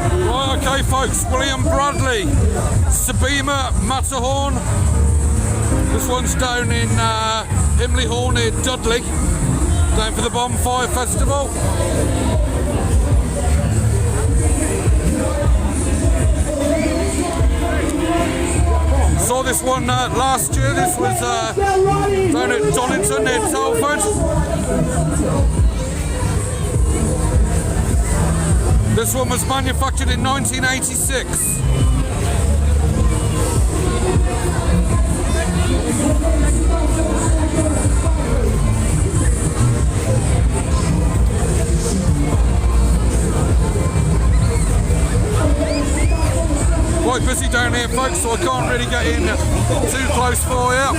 Right, okay folks, Bradley Sobema, Matterhorn. This one's down in Himley Hall near Dudley, down for the Bonfire Festival. Saw this one last year. This was down at Donington near Telford. This one was manufactured in 1986. Quite busy down here folks, so I can't really get in too close for you.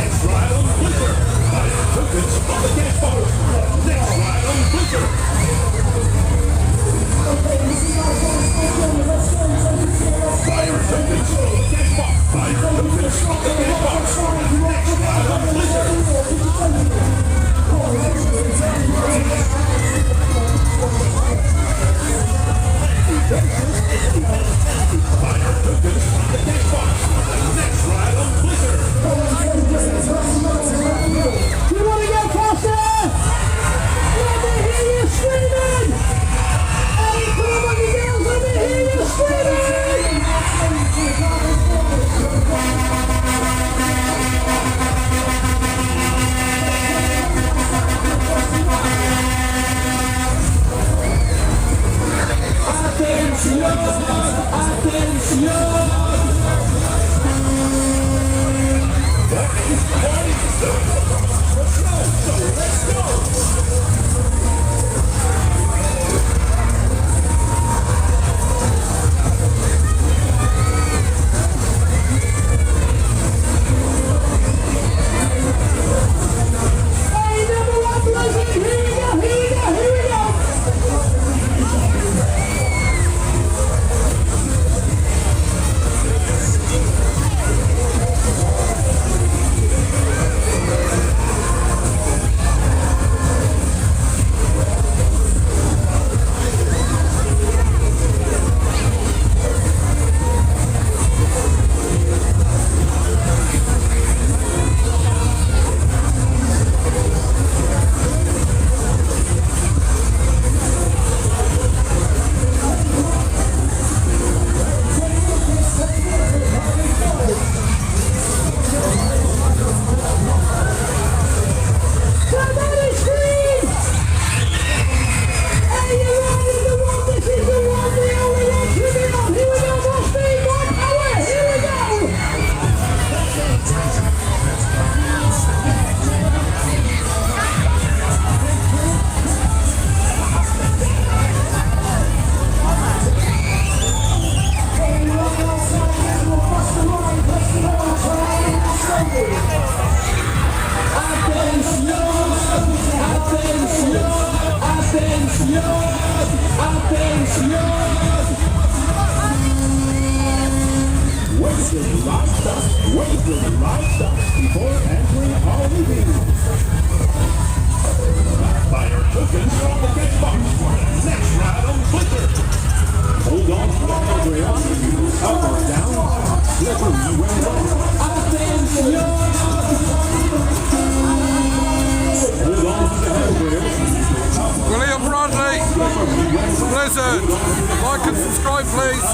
Bradley, Blizzard, like and subscribe please.